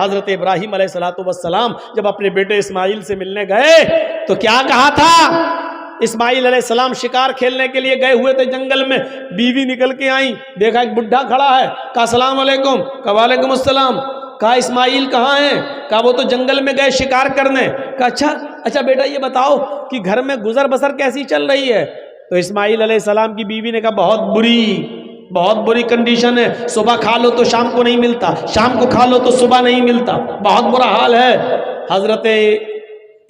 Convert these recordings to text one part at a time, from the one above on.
حضرت ابراہیم علیہ السلام جب اپنے بیٹے اسماعیل سے ملنے گئے تو کیا کہا تھا؟ اسماعیل علیہ السلام شکار کھیلنے کے لیے گئے ہوئے تھے جنگل میں، بیوی نکل کے آئیں، دیکھا ایک بڈھا کھڑا ہے، کہا السلام علیکم، کہا وعلیکم السلام، کہا اسماعیل کہاں ہیں؟ کہا وہ تو جنگل میں گئے شکار کرنے۔ کہا اچھا بیٹا یہ بتاؤ کہ گھر میں گزر بسر کیسی چل رہی ہے؟ تو اسماعیل علیہ السلام کی بیوی نے کہا بہت بری کنڈیشن ہے، صبح کھا لو تو شام کو نہیں ملتا، شام کو کھا لو تو صبح نہیں ملتا، بہت برا حال ہے۔ حضرت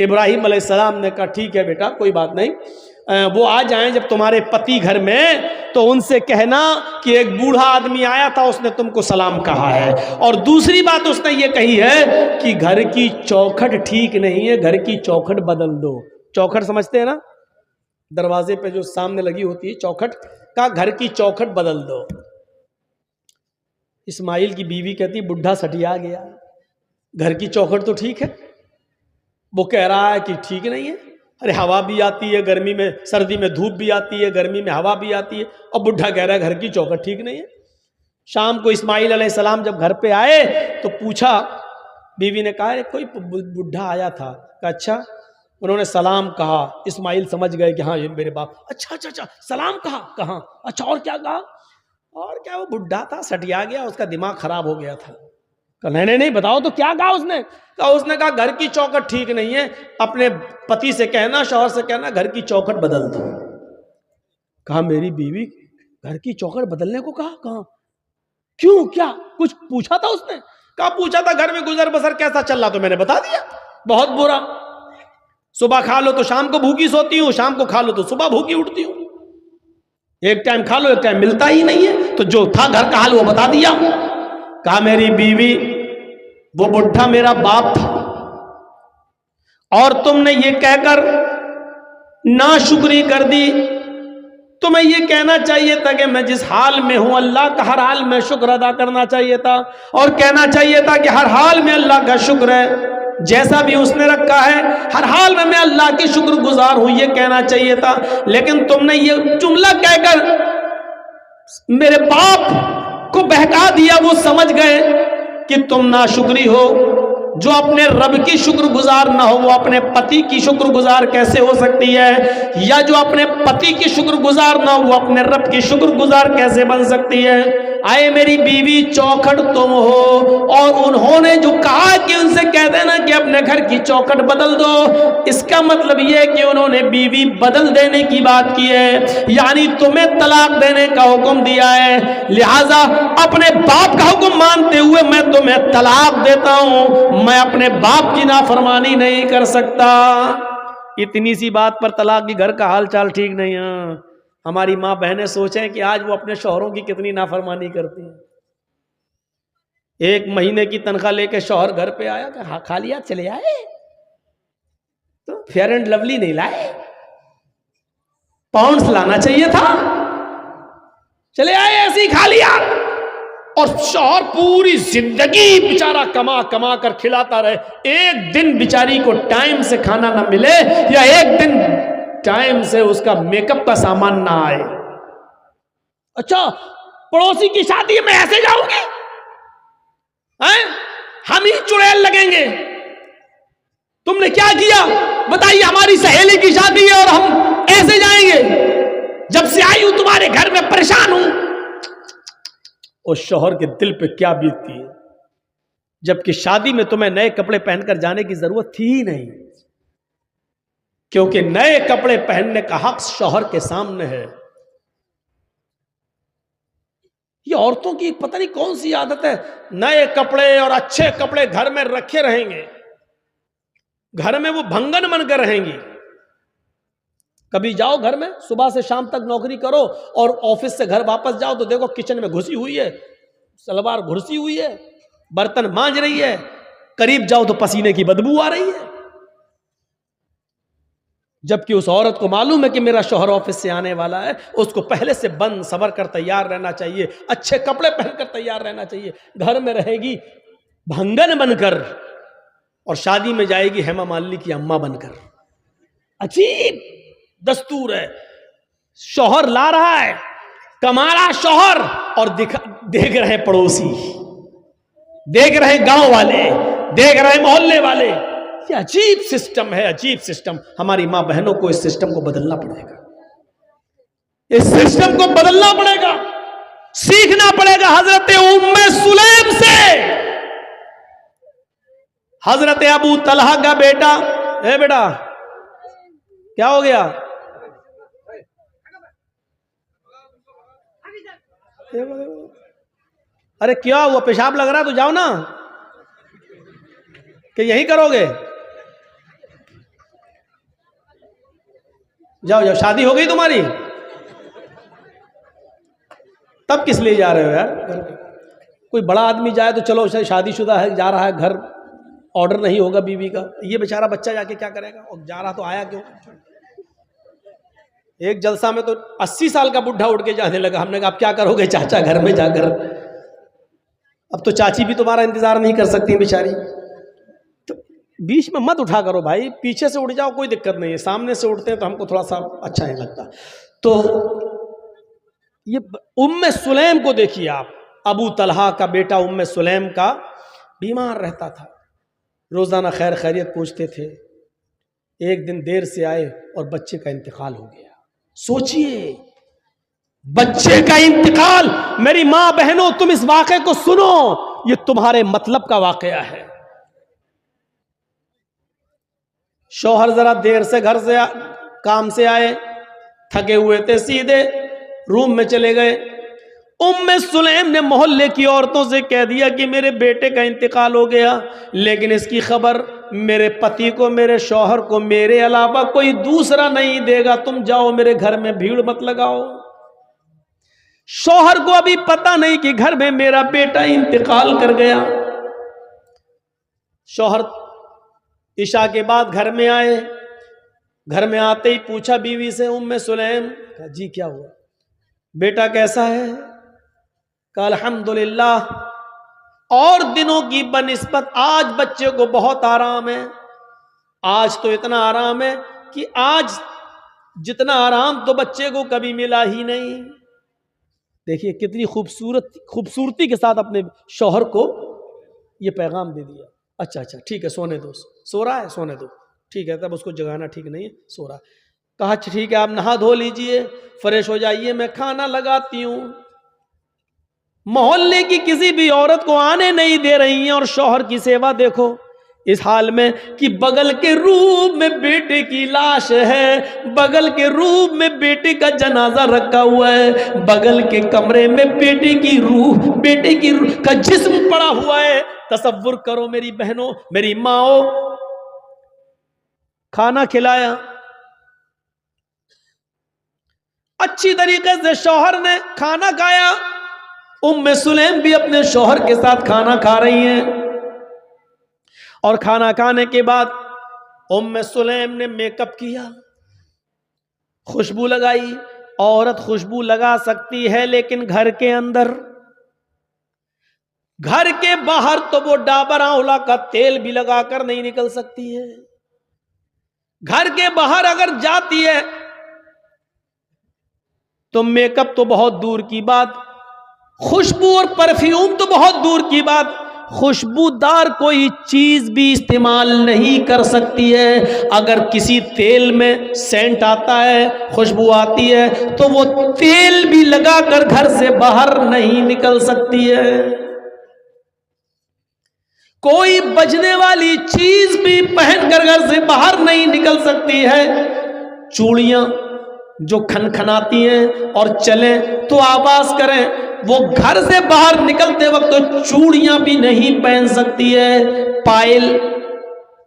ابراہیم علیہ السلام نے کہا ٹھیک ہے بیٹا کوئی بات نہیں، وہ آ جائیں جب تمہارے پتی گھر میں تو ان سے کہنا کہ ایک بوڑھا آدمی آیا تھا، اس نے تم کو سلام کہا ہے، اور دوسری بات اس نے یہ کہی ہے کہ گھر کی چوکھٹ ٹھیک نہیں ہے، گھر کی چوکھٹ بدل دو۔ چوکھٹ سمجھتے ہیں نا، دروازے پہ جو سامنے لگی ہوتی ہے چوکھٹ، کہا گھر کی چوکھٹ بدل دو۔ اسماعیل کی بیوی کہتی بڈھا سٹیا گیا، گھر کی چوکھٹ تو ٹھیک ہے، وہ کہہ رہا ہے کہ ٹھیک نہیں ہے، ارے ہوا بھی آتی ہے گرمی میں، سردی میں دھوپ بھی آتی ہے، گرمی میں ہوا بھی آتی ہے، اور بڈھا کہہ رہا ہے گھر کی چوکھٹ ٹھیک نہیں ہے۔ شام کو اسماعیل علیہ السلام جب گھر پہ آئے تو پوچھا، بیوی نے کہا کوئی بڈھا آیا تھا، کہا اچھا، انہوں نے سلام کہا۔ اسماعیل سمجھ گئے کہ ہاں یہ میرے باپ، اچھا سلام کہا، کہاں، اچھا اور کیا کہا؟ اور کیا وہ بڈھا تھا سٹیا گیا، اس کا دماغ خراب ہو گیا تھا۔ کہا نہیں بتاؤ تو کیا کہا اس نے؟ اس نے کہا گھر کی چوکھٹ ٹھیک نہیں ہے، اپنے پتی سے کہنا، شوہر سے کہنا گھر کی چوکھٹ بدل دو۔ کہا میری بیوی گھر کی چوکھٹ بدلنے کو کہا؟ کہاں، کیوں، کیا کچھ پوچھا تھا اس نے؟ کہا پوچھا تھا گھر میں گزر بسر کیسا چل رہا، تو میں نے بتا دیا بہت برا، صبح کھا لو تو شام کو بھوکی سوتی ہوں، شام کو کھا لو تو صبح بھوکی اٹھتی ہوں، ایک ٹائم کھا لو ایک ٹائم ملتا ہی نہیں ہے، تو جو تھا گھر کا حال وہ بتا دیا۔ کہا میری بیوی وہ بڈھا میرا باپ تھا، اور تم نے یہ کہہ کر ناشکری کر دی، تمہیں یہ کہنا چاہیے تھا کہ میں جس حال میں ہوں اللہ کا ہر حال میں شکر ادا کرنا چاہیے تھا، اور کہنا چاہیے تھا کہ ہر حال میں اللہ کا شکر ہے، جیسا بھی اس نے رکھا ہے ہر حال میں اللہ کی شکر گزار ہوں، یہ کہنا چاہیے تھا، لیکن تم نے یہ جملہ کہہ کر میرے باپ کو بہکا دیا، وہ سمجھ گئے کہ تم ناشکری ہو۔ جو اپنے رب کی شکر گزار نہ ہو وہ اپنے پتی کی شکر گزار کیسے ہو سکتی ہے، یا جو اپنے پتی کی شکر گزار نہ ہو وہ اپنے رب کی شکر گزار کیسے بن سکتی ہے؟ آئے میری بیوی چوکھٹ تم ہو، اور انہوں نے جو کہا کہ ان سے کہہ دینا کہ اپنے گھر کی چوکھٹ بدل دو، اس کا مطلب یہ ہے کہ انہوں نے بیوی بدل دینے کی بات کی ہے، یعنی تمہیں طلاق دینے کا حکم دیا ہے، لہٰذا اپنے باپ کا حکم مانتے ہوئے میں تمہیں طلاق دیتا ہوں، میں اپنے باپ کی نافرمانی نہیں کر سکتا۔ اتنی سی بات پر طلاق کی گھر کا حال چال ٹھیک نہیں ہے۔ ہماری ماں بہنیں سوچیں کہ آج وہ اپنے شوہروں کی کتنی نافرمانی کرتی ہیں۔ ایک مہینے کی تنخواہ لے کے شوہر گھر پہ آیا کہ خالی ہاتھ چلے آئے، تو فیئر اینڈ لولی نہیں لائے، پاؤنڈز لانا چاہیے تھا، چلے آئے ایسی خالی ہاتھ، اور شوہر پوری زندگی بیچارہ کما کما کر کھلاتا رہے، ایک دن بیچاری کو ٹائم سے کھانا نہ ملے، یا ایک دن ٹائم سے اس کا میک اپ کا سامان نہ آئے۔ اچھا پڑوسی کی شادی میں ایسے جاؤں گے، ہم ہی چڑیل لگیں گے، تم نے کیا کیا بتائیے، ہماری سہیلی کی شادی ہے اور ہم ایسے جائیں گے، جب سے آئی ہوں تمہارے گھر میں پریشان ہوں۔ اور شوہر کے دل پہ کیا بیتتی ہے، جبکہ شادی میں تمہیں نئے کپڑے پہن کر جانے کی ضرورت تھی ہی نہیں، کیونکہ نئے کپڑے پہننے کا حق شوہر کے سامنے ہے۔ یہ عورتوں کی پتہ نہیں کون سی عادت ہے، نئے کپڑے اور اچھے کپڑے گھر میں رکھے رہیں گے، گھر میں وہ بھنگن بن کر رہیں گی۔ کبھی جاؤ گھر میں، صبح سے شام تک نوکری کرو اور آفس سے گھر واپس جاؤ تو دیکھو کچن میں گھسی ہوئی ہے، سلوار گھسی ہوئی ہے، برتن مانج رہی ہے، قریب جاؤ تو پسینے کی بدبو آ رہی ہے، جبکہ اس عورت کو معلوم ہے کہ میرا شوہر آفس سے آنے والا ہے، اس کو پہلے سے بند سنور کر تیار رہنا چاہیے، اچھے کپڑے پہن کر تیار رہنا چاہیے۔ گھر میں رہے گی بھنگن بن کر، اور شادی میں جائے گی ہیما مالنی کی اماں بن کر۔ عجیب دستور ہے، شوہر لا رہا ہے، کما رہا شوہر، اور دیکھ رہے پڑوسی، دیکھ رہے گاؤں والے، دیکھ رہے محلے والے. یہ عجیب سسٹم ہے, عجیب سسٹم. ہماری ماں بہنوں کو اس سسٹم کو بدلنا پڑے گا, اس سسٹم کو بدلنا پڑے گا, سیکھنا پڑے گا حضرت ام سلیم سے. حضرت ابو طلحہ کا بیٹا, اے بیٹا کیا ہو گیا؟ ارے کیا ہوا؟ پیشاب لگ رہا ہے تو جاؤ نا, کہ یہی کرو گے؟ جاؤ جاؤ, شادی ہو گئی تمہاری؟ تب کس لیے جا رہے ہو یار؟ کوئی بڑا آدمی جائے تو چلو شادی شدہ ہے جا رہا ہے, گھر آرڈر نہیں ہوگا بیوی کا, یہ بیچارہ بچہ جا کے کیا کرے گا؟ اور جا رہا تو آیا کیوں؟ ایک جلسہ میں تو 80 سال کا بڈھا اٹھ کے جانے لگا. ہم نے کہا اب کیا کرو گے چاچا گھر میں جا کر؟ اب تو چاچی بھی تمہارا انتظار نہیں کر سکتی بیچاری. تو بیچ میں مت اٹھا کرو بھائی, پیچھے سے اٹھ جاؤ, کوئی دقت نہیں ہے. سامنے سے اٹھتے ہیں تو ہم کو تھوڑا سا اچھا نہیں لگتا. تو یہ ام سلیم کو دیکھیے آپ, ابو طلحہ کا بیٹا ام سلیم کا بیمار رہتا تھا, روزانہ خیر خیریت پوچھتے تھے. ایک دن دیر سے آئے اور بچے کا انتقال ہو گیا. سوچئے, بچے کا انتقال. میری ماں بہنوں تم اس واقعے کو سنو, یہ تمہارے مطلب کا واقعہ ہے. شوہر ذرا دیر سے گھر سے کام سے آئے, تھکے ہوئے تھے, سیدھے روم میں چلے گئے. ام سلیم نے محلے کی عورتوں سے کہہ دیا کہ میرے بیٹے کا انتقال ہو گیا, لیکن اس کی خبر میرے پتی کو, میرے شوہر کو میرے علاوہ کوئی دوسرا نہیں دے گا. تم جاؤ, میرے گھر میں بھیڑ مت لگاؤ. شوہر کو ابھی پتا نہیں کہ گھر میں میرا بیٹا انتقال کر گیا. شوہر عشاء کے بعد گھر میں آئے. گھر میں آتے ہی پوچھا بیوی سے, ام سلیم, کہا جی کیا ہوا, بیٹا کیسا ہے؟ کہا الحمدللہ, اور دنوں کی بنسبت آج بچے کو بہت آرام ہے. آج تو اتنا آرام ہے کہ آج جتنا آرام تو بچے کو کبھی ملا ہی نہیں. دیکھیے کتنی خوبصورتی کے ساتھ اپنے شوہر کو یہ پیغام دے دیا. اچھا اچھا ٹھیک ہے, سونے دو. سو رہا ہے, سونے دو, ٹھیک ہے. تب اس کو جگانا ٹھیک نہیں ہے, سو رہا ہے. کہا ٹھیک ہے آپ نہا دھو لیجئے, فریش ہو جائیے, میں کھانا لگاتی ہوں. محلے کی کسی بھی عورت کو آنے نہیں دے رہی ہیں, اور شوہر کی سیوا دیکھو اس حال میں کہ بغل کے روم میں بیٹے کی لاش ہے, بغل کے روم میں بیٹے کا جنازہ رکھا ہوا ہے, بغل کے کمرے میں بیٹے کی روح کا جسم پڑا ہوا ہے. تصور کرو میری بہنوں, میری ماؤں, کھانا کھلایا اچھی طریقے سے, شوہر نے کھانا کھایا, ام سلیم بھی اپنے شوہر کے ساتھ کھانا کھا رہی ہیں. اور کھانا کھانے کے بعد ام سلیم نے میک اپ کیا, خوشبو لگائی. عورت خوشبو لگا سکتی ہے لیکن گھر کے اندر, گھر کے باہر تو وہ ڈابر آنولا کا تیل بھی لگا کر نہیں نکل سکتی ہے. گھر کے باہر اگر جاتی ہے تو میک اپ تو بہت دور کی بات, خوشبو اور پرفیوم تو بہت دور کی بات, خوشبودار کوئی چیز بھی استعمال نہیں کر سکتی ہے. اگر کسی تیل میں سینٹ آتا ہے, خوشبو آتی ہے, تو وہ تیل بھی لگا کر گھر سے باہر نہیں نکل سکتی ہے. کوئی بجنے والی چیز بھی پہن کر گھر سے باہر نہیں نکل سکتی ہے. چوڑیاں جو کھنکھناتی ہیں اور چلیں تو آواز کریں, وہ گھر سے باہر نکلتے وقت تو چوڑیاں بھی نہیں پہن سکتی ہے. پائل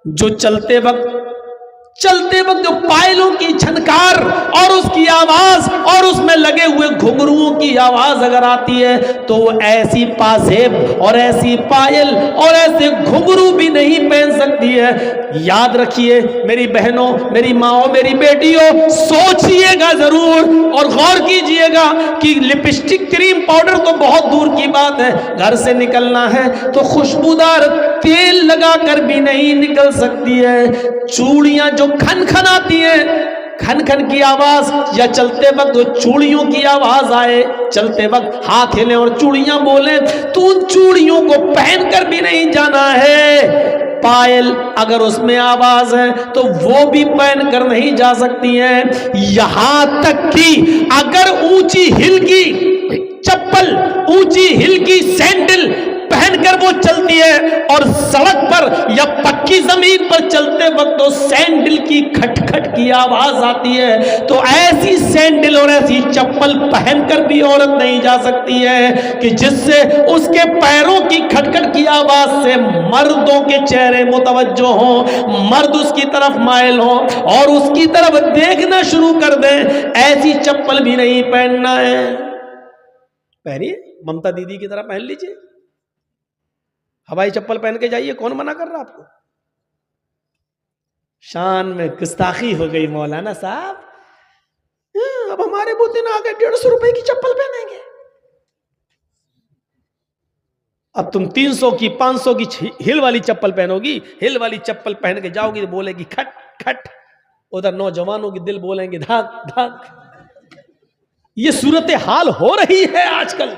جو چلتے وقت جو پائلوں کی چھنکار اور اس کی آواز اور اس میں لگے ہوئے گھنگروؤں کی آواز اگر آتی ہے تو وہ ایسی پازیب اور ایسی پائل اور ایسے گھنگرو بھی نہیں پہن سکتی ہے. یاد رکھیے میری بہنوں, میری ماؤں, میری بیٹیوں, سوچئے گا ضرور اور غور کیجئے گا کہ لپسٹک, کریم, پاؤڈر تو بہت دور کی بات ہے, گھر سے نکلنا ہے تو خوشبودار تیل لگا کر بھی نہیں نکل سکتی ہے. چوڑیاں جو کھن کھن آتی ہیں, کھن کھن کی آواز, یا چلتے وقت چوڑیوں کی آواز آئے, چلتے وقت ہاتھ ہلیں اور چوڑیاں بولیں, تو ان چوڑیوں کو پہن کر بھی نہیں جانا ہے. پائل اگر اس میں آواز ہے تو وہ بھی پہن کر نہیں جا سکتی ہیں، یہاں تک کہ اگر اونچی ہل کی چپل، اونچی ہل کی سینڈل پہن کر وہ چلتی ہے اور سڑک پر یا پکی زمین پر چلتے وقت تو سینڈل کی کھٹ کھٹ کی آواز آتی ہے، تو ایسی سینڈل اور ایسی چپل پہن کر بھی عورت نہیں جا سکتی ہے کہ جس سے اس کے پیروں کی کھٹ کھٹ کی آواز سے مردوں کے چہرے متوجہ ہوں، مرد اس کی طرف مائل ہوں اور اس کی طرف دیکھنا شروع کر دیں، ایسی چپل بھی نہیں پہننا ہے۔ پہنیے، ممتا دیدی کی طرح پہن لیجئے، ہوائی چپل پہن کے جائیے، کون منع کر رہا آپ کو؟ شان میں گستاخی ہو گئی مولانا صاحب، اب ہمارے بوتے نہ آگے 150 روپے کی چپل پہنیں گے، اب تم 300 کی 500 کی ہل والی چپل پہنو گی، ہل والی چپل پہن کے جاؤ گی تو بولے گی کھٹ کھٹ، ادھر نوجوانوں کی دل بولیں گے دھاک دھاک۔ یہ صورتحال ہو رہی ہے آج کل،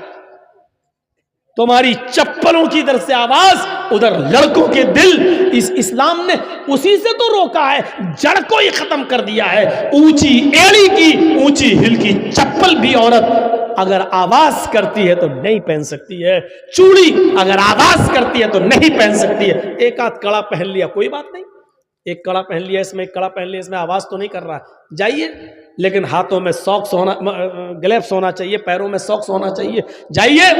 تمہاری چپلوں کی ادھر سے آواز، ادھر لڑکوں کے دل، اس اسلام نے اسی سے تو روکا ہے، جڑ کو ہی ختم کر دیا ہے۔ اونچی ایڑی کی اونچی ہل کی چپل بھی عورت اگر آواز کرتی ہے تو نہیں پہن سکتی ہے، چوڑی اگر آواز کرتی ہے تو نہیں پہن سکتی ہے۔ ایک آدھ کڑا پہن لیا کوئی بات نہیں، ایک کڑا پہن لیا اس میں، ایک کڑا پہن لیا اس میں، آواز تو نہیں کر رہا، جائیے، لیکن ہاتھوں میں ساکس ہونا، گلیوز ہونا چاہیے، پیروں میں ساکس ہونا چاہیے، جائیے،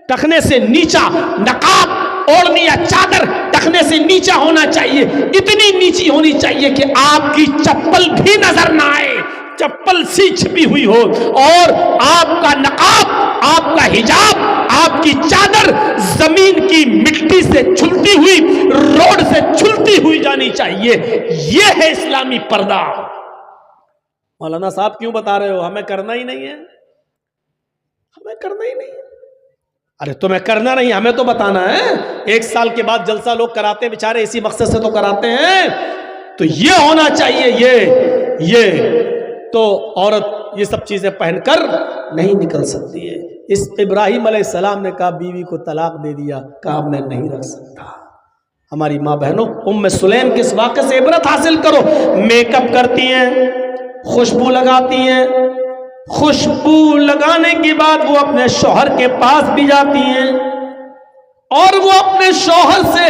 ٹخنے سے نیچا نقاب اوڑھنی یا چادر ٹخنے سے نیچا ہونا چاہیے، اتنی نیچی ہونی چاہیے کہ آپ کی چپل بھی نظر نہ آئے، چپل سی چھپی ہوئی ہو، اور آپ کا نقاب، آپ کا حجاب، آپ کی چادر زمین کی مٹی سے چھلتی ہوئی، روڈ سے چھلتی ہوئی جانی چاہیے۔ یہ ہے اسلامی پردہ۔ مولانا صاحب کیوں بتا رہے ہو؟ ہمیں کرنا ہی نہیں ہے، ہمیں کرنا ہی نہیں ہے۔ ارے تمہیں کرنا نہیں، ہمیں تو بتانا ہے۔ 1 سال کے بعد جلسہ لوگ کراتے ہیں بیچارے، اسی مقصد سے تو کراتے ہیں، تو یہ ہونا چاہیے، یہ تو عورت یہ سب چیزیں پہن کر نہیں نکل سکتی ہے۔ اس ابراہیم علیہ السلام نے کہا بیوی کو طلاق دے دیا، کہا میں نہیں رکھ سکتا۔ ہماری ماں بہنوں، ام سلیم کے اس واقعے سے عبرت حاصل کرو، میک اپ کرتی ہیں، خوشبو لگاتی ہیں، خوشبو لگانے کے بعد وہ اپنے شوہر کے پاس بھی جاتی ہیں اور وہ اپنے شوہر سے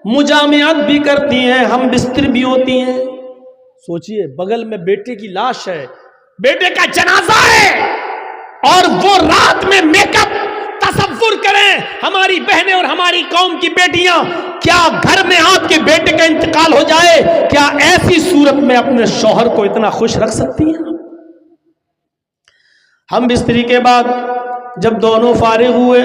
مجامعت بھی کرتی ہیں، ہم بستر بھی ہوتی ہیں۔ سوچئے، بغل میں بیٹے کی لاش ہے، بیٹے کا جنازہ ہے، اور وہ رات میں میک اپ۔ تصور کریں ہماری بہنیں اور ہماری قوم کی بیٹیاں، کیا گھر میں آپ کے بیٹے کا انتقال ہو جائے، کیا ایسی صورت میں اپنے شوہر کو اتنا خوش رکھ سکتی ہیں؟ ہم بستری کے بعد جب دونوں فارغ ہوئے،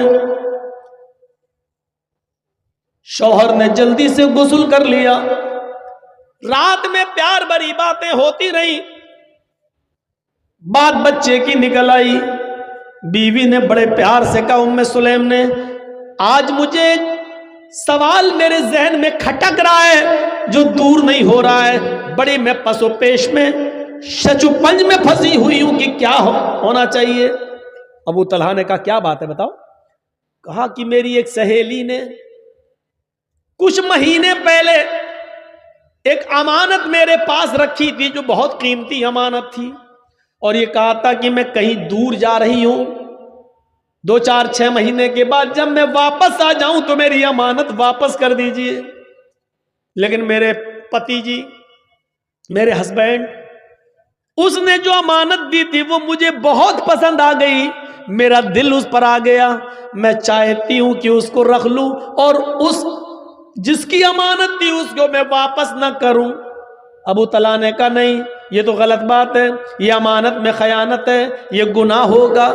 شوہر نے جلدی سے غسل کر لیا، رات میں پیار بھری باتیں ہوتی رہی، بات بچے کی نکل آئی۔ بیوی نے بڑے پیار سے کہا، ام سلیم نے، آج مجھے ایک سوال میرے ذہن میں کھٹک رہا ہے جو دور نہیں ہو رہا ہے، بڑی میں پس و پیش میں، شچ و پنج میں پھنسی ہوئی ہوں کہ کیا ہونا چاہیے۔ ابو طلحہ نے کہا کیا بات ہے بتاؤ؟ کہا کہ میری ایک سہیلی نے کچھ مہینے پہلے ایک امانت میرے پاس رکھی تھی جو بہت قیمتی امانت تھی، اور یہ کہا تھا کہ میں کہیں دور جا رہی ہوں، 2 4 6 مہینے کے بعد جب میں واپس آ جاؤں تو میری امانت واپس کر دیجئے۔ لیکن میرے پتی جی، میرے ہسبینڈ، اس نے جو امانت دی تھی وہ مجھے بہت پسند آ گئی، میرا دل اس پر آ گیا، میں چاہتی ہوں کہ اس کو رکھ لوں اور اس جس کی امانت تھی اس کو میں واپس نہ کروں۔ ابو طلحہ نے کہا نہیں، یہ تو غلط بات ہے، یہ امانت میں خیانت ہے، یہ گناہ ہوگا۔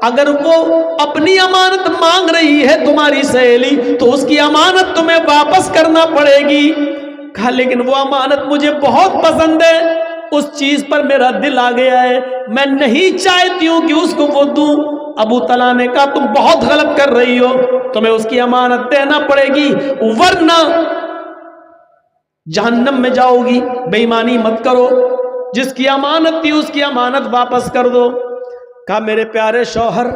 اگر وہ اپنی امانت مانگ رہی ہے تمہاری سہیلی تو اس کی امانت تمہیں واپس کرنا پڑے گی۔ کہا لیکن وہ امانت مجھے بہت پسند ہے، اس چیز پر میرا دل آ گیا ہے، میں نہیں چاہتی ہوں کہ اس کو وہ دوں۔ ابو طلحہ نے کہا تم بہت غلط کر رہی ہو، تمہیں اس کی امانت دینا پڑے گی ورنہ جہنم میں جاؤ گی، بے ایمانی مت کرو، جس کی امانت تھی اس کی امانت واپس کر دو۔ کہا میرے پیارے شوہر،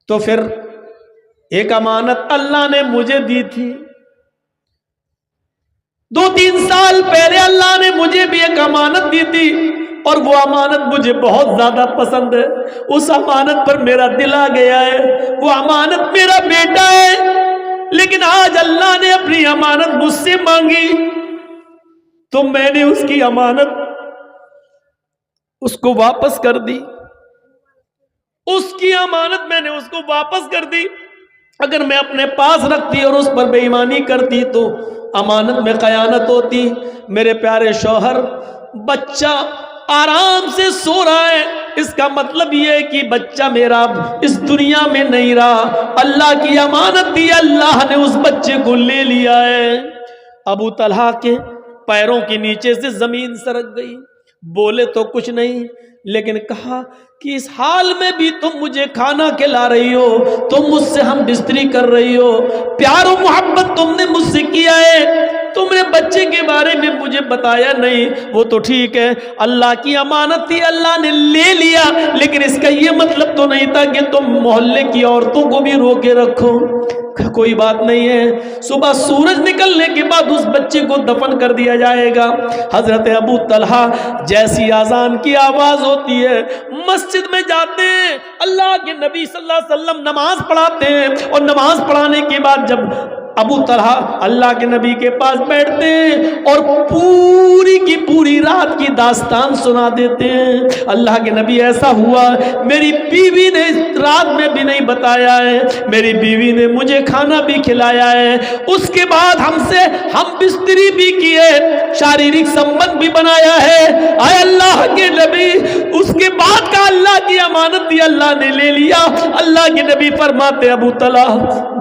تو پھر ایک امانت اللہ نے مجھے دی تھی، 2-3 سال پہلے اللہ نے مجھے بھی ایک امانت دی تھی اور وہ امانت مجھے بہت زیادہ پسند ہے، اس امانت پر میرا دل آ گیا ہے، وہ امانت میرا بیٹا ہے، لیکن آج اللہ نے اپنی امانت مجھ سے مانگی تو میں نے اس کی امانت اس کو واپس کر دی، اس کی امانت میں نے اس کو واپس کر دی۔ اگر میں اپنے پاس رکھتی اور اس پر بے ایمانی کرتی تو امانت میں خیانت ہوتی۔ میرے پیارے شوہر، بچہ آرام سے سو رہا ہے، اس کا مطلب یہ ہے کہ بچہ میرا اس دنیا میں نہیں رہا، اللہ کی امانت دی، اللہ نے اس بچے کو لے لیا ہے۔ ابو طلحہ کے پیروں کے نیچے سے زمین سرک گئی، بولے تو کچھ نہیں، لیکن کہا کہ اس حال میں بھی تم مجھے کھانا کھلا رہی ہو، تم مجھ سے ہم بستری کر رہی ہو، پیار و محبت تم نے مجھ سے کیا ہے، تم نے بچے کے بارے میں مجھے بتایا نہیں۔ وہ تو ٹھیک ہے، اللہ کی امانت تھی، اللہ نے لے لیا، لیکن اس کا یہ مطلب تو نہیں تھا کہ تم محلے کی عورتوں کو بھی روکے رکھو۔ کوئی بات نہیں ہے، صبح سورج نکلنے کے بعد اس بچے کو دفن کر دیا جائے گا۔ حضرت ابو طلحہ جیسی اذان کی آواز ہوتی ہے مسجد میں جاتے ہیں، اللہ کے نبی صلی اللہ علیہ وسلم نماز پڑھاتے ہیں، اور نماز پڑھانے کے بعد جب ابو طلحہ اللہ کے نبی کے پاس بیٹھتے ہیں اور پوری کی پوری رات کی داستان سنا دیتے ہیں۔ اللہ کے نبی، ایسا ہوا میری بیوی نے رات میں بھی نہیں بتایا ہے، میری بیوی نے مجھے کھانا بھی کھلایا ہے، اس کے بعد ہم بستری بھی کیے، شاریرک سمبند بھی بنایا ہے، اے اللہ کے نبی اس کے بعد کا اللہ کی امانت دی، اللہ نے لے لیا۔ اللہ کے نبی فرماتے ابو طلحہ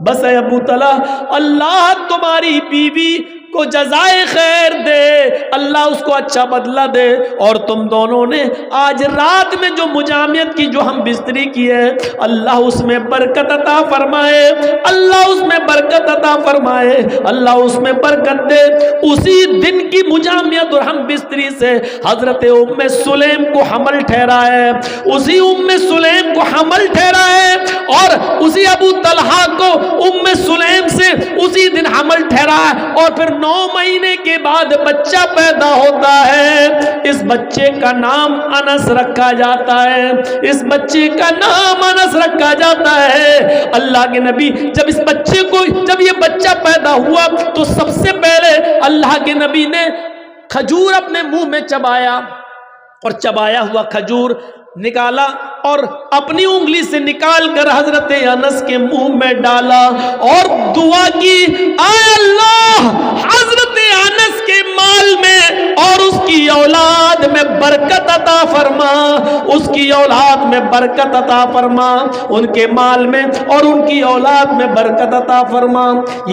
بس اے ابو طلحہ، اللہ تمہاری بیوی کو جزائے خیر دے، اللہ اس کو اچھا بدلہ دے، اور تم دونوں نے آج رات میں جو مجامعت کی، جو ہم بستری کی ہے، اللہ اس میں برکت عطا فرمائے، اللہ اس میں برکت عطا فرمائے، اللہ اس میں برکت دے۔ اسی دن کی مجامعت اور ہم بستری سے حضرت ام سلیم کو حمل ٹھہرا ہے، اسی ام سلیم کو حمل ٹھہرا ہے، اور اسی ابو طلحہ کو ام سلیم سے اسی دن حمل ٹھہرا ہے، اور پھر 9 مہینے کے بعد بچہ پیدا ہوتا ہے۔ اس بچے کا نام انس رکھا جاتا ہے، اس بچے کا نام انس رکھا جاتا ہے۔ اللہ کے نبی جب یہ بچہ پیدا ہوا تو سب سے پہلے اللہ کے نبی نے کھجور اپنے منہ میں چبایا، اور چبایا ہوا کھجور نکالا اور اپنی انگلی سے نکال کر حضرت انس کے منہ میں ڈالا اور دعا کی، اے اللہ حضرت انس کے مال میں اور اس کی اولاد میں برکت عطا فرما، اس کی اولاد میں برکت عطا فرما، ان کے مال میں اور ان کی اولاد میں برکت عطا فرما۔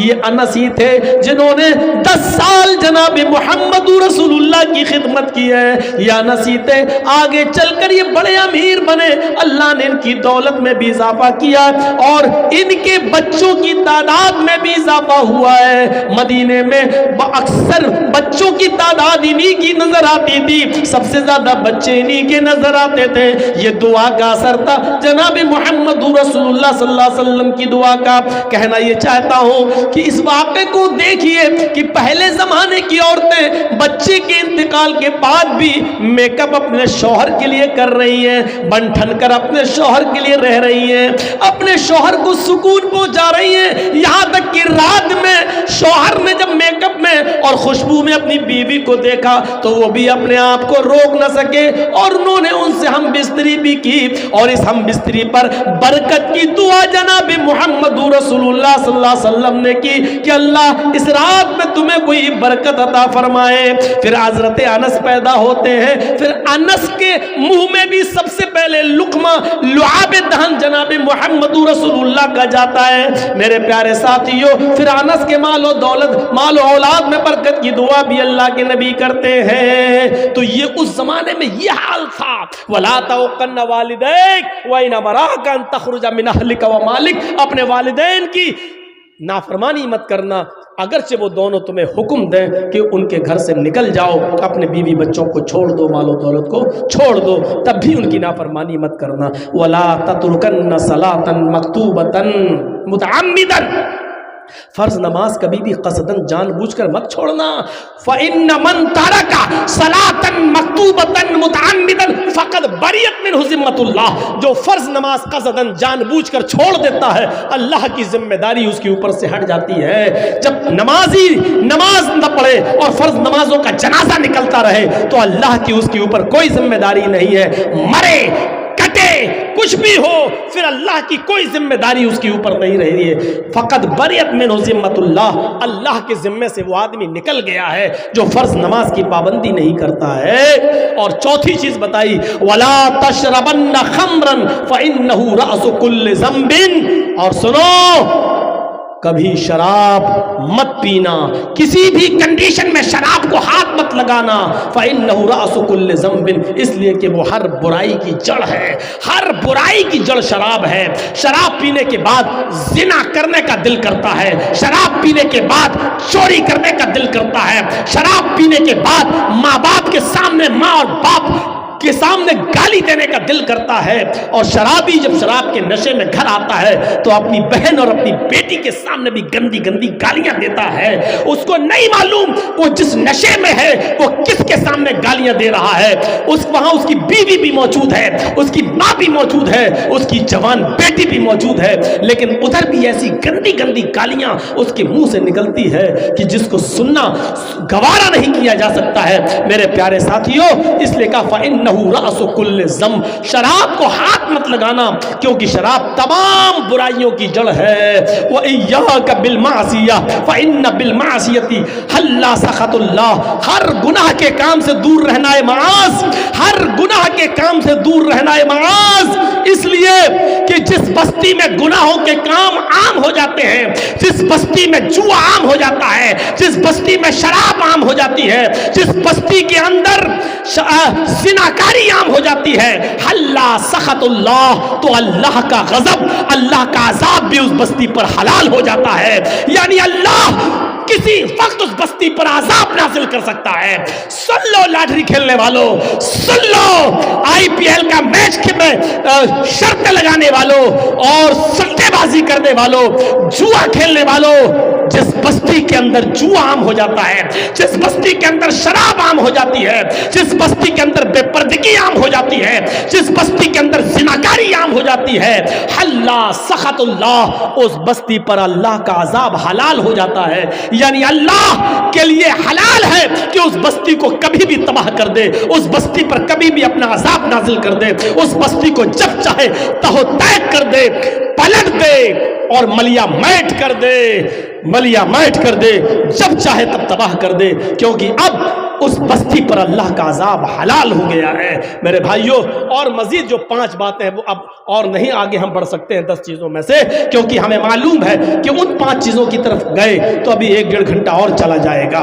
یہ انس ہی تھے جنہوں نے 10 سال جناب محمد رسول اللہ کی خدمت کی ہے، یہ انس ہی تھے آگے چل کر یہ بڑے امیر بنے، اللہ نے ان کی دولت میں بھی اضافہ کیا اور ان کے بچوں کی تعداد میں بھی اضافہ ہوا ہے۔ مدینے میں اکثر بچوں کی تعداد انہی کی نظر آتی تھی، سب سے زیادہ بچے انہی کے نظر آتے تھے۔ یہ دعا کا اثر تھا جناب محمد رسول اللہ صلی اللہ علیہ وسلم کی دعا کا۔ کہنا یہ چاہتا ہوں کہ اس واقعے کو دیکھیے کہ پہلے زمانے کی عورتیں بچے کے انتقال کے بعد بھی میک اپ اپنے شوہر کے لیے کر رہی ہیں، بن ٹھن کر اپنے شوہر کے لیے رہ رہی ہیں، اپنے شوہر کو سکون پہنچا رہی ہیں، یہاں تک کہ رات میں شوہر نے جب میک اپ میں اور خوشبو میں اپنی بیوی کو دیکھا تو وہ بھی اپنے آپ کو روک نہ سکے اور انہوں نے ان سے ہم بستری بھی کی، اور اس ہم بستری پر برکت کی دعا جناب محمد رسول اللہ صلی اللہ علیہ وسلم نے کی کہ اللہ اس رات میں تمہیں کوئی برکت عطا فرمائے۔ پھر حضرت انس پیدا ہوتے ہیں، پھر انس کے منہ میں بھی سب سے پہلے لقمہ لعاب دہن جناب محمد رسول اللہ کا جاتا ہے۔ میرے پیارے ساتھیوں، پھر انس کے مال و دولت، مال و اولاد میں برکت کی دعا بھی اللہ کے نبی کرتے ہیں۔ تو یہ اس زمانے میں یہ حال تھا، وَلَا تَوْقَنَّ وَالِدَيْكَ وَإِنْ أَمَرَاكَ أَن تَخْرُجَ مِنْ أَهْلِكَ وَمَالِكَ، اپنے والدین کی نافرمانی مت کرنا، اگرچہ وہ دونوں تمہیں حکم دیں کہ ان کے گھر سے نکل جاؤ، اپنے بیوی بچوں کو چھوڑ دو، مال و دولت کو چھوڑ دو، تب بھی ان کی نافرمانی مت کرنا۔ وَلَا تَتْرُكَنَّ صَلَاةً مَكْتُوبَةً مُتَعَمِّدًا، فرض نماز کبھی بھی قصدن جان بوجھ کر مت چھوڑنا. فَإِنَّ مَن تَرَكَ صَلَاةً مَكْتُوبَةً مُتَعَمِّدًا فَقَدْ بَرِئَتْ مِنْهُ ذِمَّةُ اللَّهِ. جو فرض نماز قصدن جان بوجھ کر چھوڑ دیتا ہے اللہ کی ذمہ داری اس کے اوپر سے ہٹ جاتی ہے. جب نمازی نماز نہ پڑھے اور فرض نمازوں کا جنازہ نکلتا رہے تو اللہ کی اس کے اوپر کوئی ذمہ داری نہیں ہے. مرے کٹے کچھ بھی ہو پھر اللہ کی کوئی ذمہ داری اس کے اوپر نہیں رہی ہے. فقط بریت منہ ذمۃ اللہ. اللہ کے ذمے سے وہ آدمی نکل گیا ہے جو فرض نماز کی پابندی نہیں کرتا ہے. اور چوتھی چیز بتائی ولا تشربن خمرا فانه راس كل ذنب. اور سنو کبھی شراب مت پینا, کسی بھی کنڈیشن میں شراب کو ہاتھ مت لگانا. فَإِنَّهُ رَأْسُ كُلِّ ذَنْبٍ, اس لیے کہ وہ ہر برائی کی جڑ ہے. ہر برائی کی جڑ شراب ہے. شراب پینے کے بعد زنا کرنے کا دل کرتا ہے. شراب پینے کے بعد چوری کرنے کا دل کرتا ہے. شراب پینے کے بعد ماں باپ کے سامنے, ماں اور باپ کے سامنے گالی دینے کا دل کرتا ہے. اور شرابی جب شراب کے نشے میں گھر آتا ہے تو اپنی بہن اور اپنی بیٹی کے سامنے بھی گندی گندی گالیاں دیتا ہے. اس کو نہیں معلوم وہ جس نشے میں ہے وہ کس کے سامنے گالیاں دے رہا ہے. وہاں اس کی بیوی بھی موجود ہے, اس کی ماں بھی موجود ہے, اس کی جوان بیٹی بھی موجود ہے, لیکن ادھر بھی ایسی گندی گندی گالیاں اس کے منہ سے نکلتی ہے کہ جس کو سننا گوارا نہیں کیا جا سکتا ہے. میرے پیارے ساتھیوں, اس لیے کہا فَإِنَّهُ رأس كل ذنب. شراب کو ہاتھ مت لگانا کیونکہ شراب تمام برائیوں کی جڑ ہے. وَإِيَّاكَ بِالْمَعْصِيَةِ فَإِنَّ بِالْمَعْصِيَةِ حَلَّ سَخَطُ اللَّهِ. ہر گناہ کے کام سے دور رہنا ہے معاذ. ہر گناہ کے کام سے دور رہنا ہے معاذ. اس لیے کہ جس بستی میں گناہوں کے کام عام ہو جاتے ہیں, جس بستی میں جوا عام ہو جاتا ہے, جس بستی میں شراب عام ہو جاتی ہے, جس بستی کے اندر زناکاری عام ہو جاتی ہے, حَلَّ سَخَطُ اللَّهِ, تو اللہ کا غضب, اللہ کا عذاب بھی اس بستی پر حلال ہو جاتا ہے. یعنی اللہ کسی وقت اس بستی پر عذاب نازل کر سکتا ہے. سن لو لاٹری کھیلنے والوں, سن لو آئی پی ایل کا میچ میں شرط لگانے والوں اور سٹے بازی کرنے والوں, جوا کھیلنے والوں, جس بستی کے اندر جوا عام ہو جاتا ہے, جس بستی کے اندر شراب عام ہو جاتی ہے, جس بستی کے اندر بے پردگی عام ہو جاتی ہے, جس بستی کے اندر زناکاری عام ہو جاتی ہے, اللہ سخط اللہ, اس بستی پر اللہ کا عذاب حلال ہو جاتا ہے. یعنی اللہ کے لیے حلال ہے کہ اس بستی کو کبھی بھی تباہ کر دے, اس بستی پر کبھی بھی اپنا عذاب نازل کر دے, اس بستی کو جب چاہے تہو تیگ کر دے, پلٹ دے اور ملیا میٹ کر دے, ملیا میٹ کر دے, جب چاہے تب تباہ کر دے, کیونکہ اب اس بستی پر اللہ کا عذاب حلال ہو گیا ہے. میرے بھائیوں, اور مزید جو 5 باتیں ہیں وہ اب اور نہیں آگے ہم بڑھ سکتے ہیں 10 چیزوں میں سے, کیونکہ ہمیں معلوم ہے کہ ان 5 چیزوں کی طرف گئے تو ابھی 1-1.5 گھنٹہ اور چلا جائے گا.